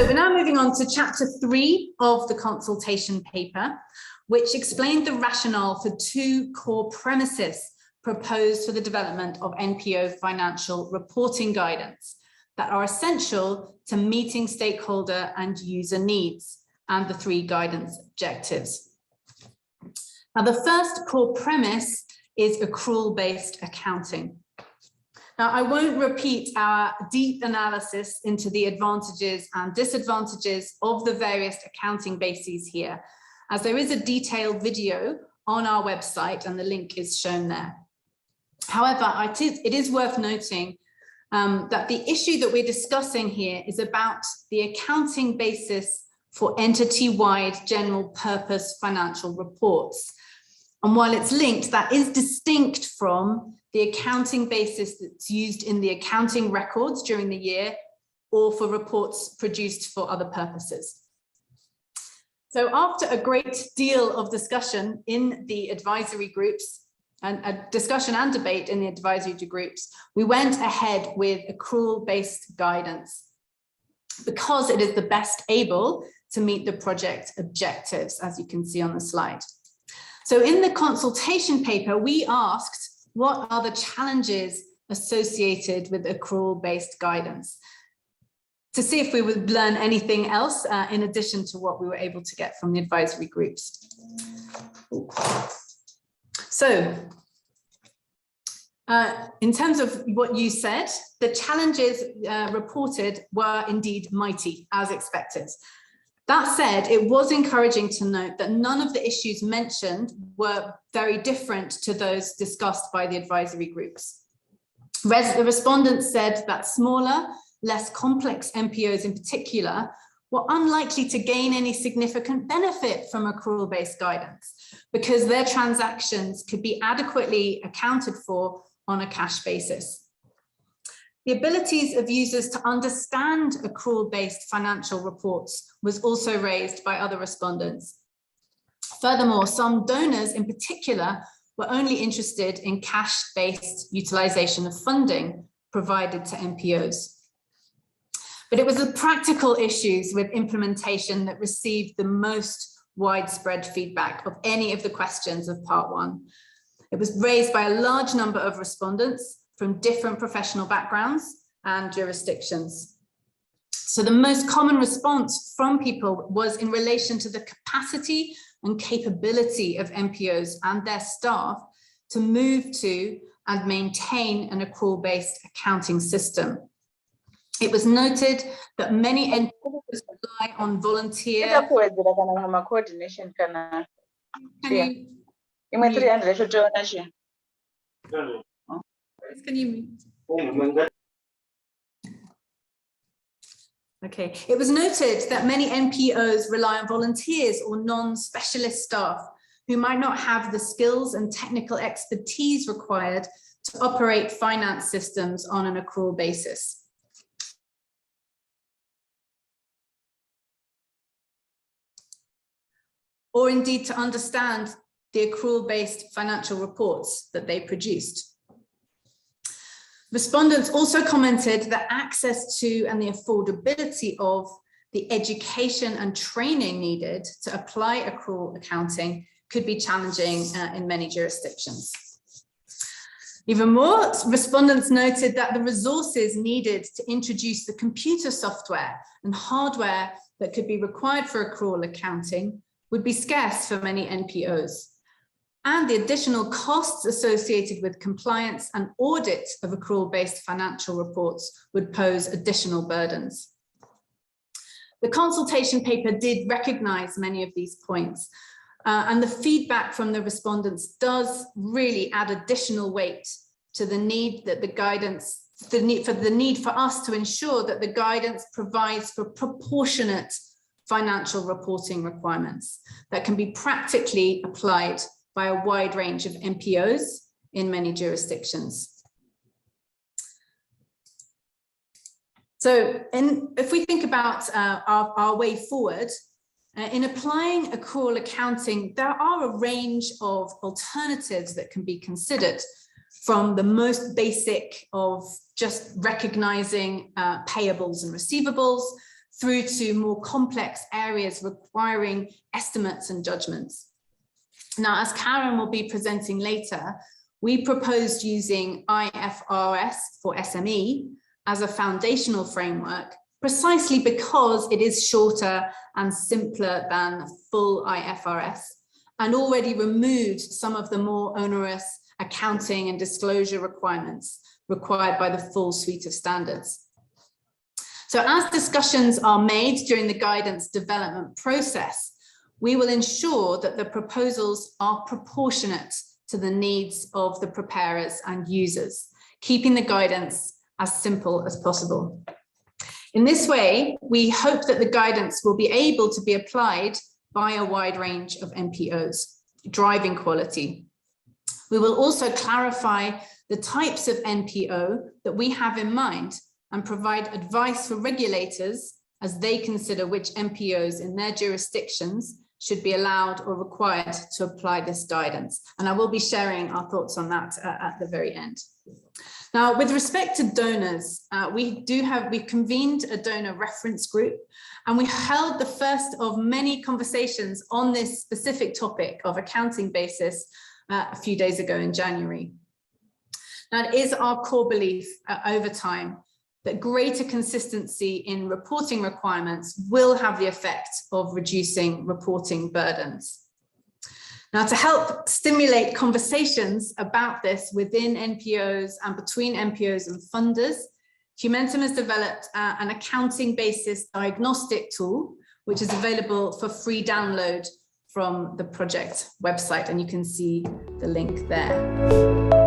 So we're now moving on to chapter 3 of the consultation paper, which explained the rationale for 2 core premises proposed for the development of NPO financial reporting guidance that are essential to meeting stakeholder and user needs and the 3 guidance objectives. Now, the first core premise is accrual-based accounting. Now, I won't repeat our deep analysis into the advantages and disadvantages of the various accounting bases here, as there is a detailed video on our website and the link is shown there. However, it is worth noting that the issue that we're discussing here is about the accounting basis for entity-wide general purpose financial reports. And while it's linked, that is distinct from the accounting basis that's used in the accounting records during the year or for reports produced for other purposes. So after a great deal of discussion in the advisory groups, and a discussion and debate in the advisory groups, we went ahead with accrual-based guidance because it is the best able to meet the project objectives, as you can see on the slide. So in the consultation paper, we asked, what are the challenges associated with accrual-based guidance? To see if we would learn anything else in addition to what we were able to get from the advisory groups. So, in terms of what you said, the challenges reported were indeed mighty, as expected. That said, it was encouraging to note that none of the issues mentioned were very different to those discussed by the advisory groups. The respondents said that smaller, less complex NPOs in particular were unlikely to gain any significant benefit from accrual-based guidance because their transactions could be adequately accounted for on a cash basis. The abilities of users to understand accrual-based financial reports was also raised by other respondents. Furthermore, some donors in particular were only interested in cash-based utilization of funding provided to NPOs. But it was the practical issues with implementation that received the most widespread feedback of any of the questions of part 1. It was raised by a large number of respondents from different professional backgrounds and jurisdictions. So the most common response from people was in relation to the capacity and capability of NPOs and their staff to move to and maintain an accrual-based accounting system. It was noted that many NPOs rely on volunteer. Can you Okay, it was noted that many NPOs rely on volunteers or non-specialist staff who might not have the skills and technical expertise required to operate finance systems on an accrual basis. Or indeed to understand the accrual-based financial reports that they produced. Respondents also commented that access to and the affordability of the education and training needed to apply accrual accounting could be challenging in many jurisdictions. Even more, respondents noted that the resources needed to introduce the computer software and hardware that could be required for accrual accounting would be scarce for many NPOs. And the additional costs associated with compliance and audit of accrual-based financial reports would pose additional burdens. The consultation paper did recognize many of these points, and the feedback from the respondents does really add additional weight to the need that the guidance, the need for us to ensure that the guidance provides for proportionate financial reporting requirements that can be practically applied by a wide range of NPOs in many jurisdictions. So if we think about our way forward, in applying accrual accounting, there are a range of alternatives that can be considered, from the most basic of just recognizing payables and receivables, through to more complex areas requiring estimates and judgments. Now, as Karen will be presenting later, we proposed using IFRS for SME as a foundational framework, precisely because it is shorter and simpler than full IFRS, and already removed some of the more onerous accounting and disclosure requirements required by the full suite of standards. So as discussions are made during the guidance development process, we will ensure that the proposals are proportionate to the needs of the preparers and users, keeping the guidance as simple as possible. In this way, we hope that the guidance will be able to be applied by a wide range of NPOs, driving quality. We will also clarify the types of NPO that we have in mind and provide advice for regulators as they consider which NPOs in their jurisdictions should be allowed or required to apply this guidance. And I will be sharing our thoughts on that at the very end. Now, with respect to donors, we convened a donor reference group, and we held the first of many conversations on this specific topic of accounting basis a few days ago in January. Now, it is our core belief over time that greater consistency in reporting requirements will have the effect of reducing reporting burdens. Now, to help stimulate conversations about this within NPOs and between NPOs and funders, Humentum has developed an accounting basis diagnostic tool, which is available for free download from the project website, and you can see the link there.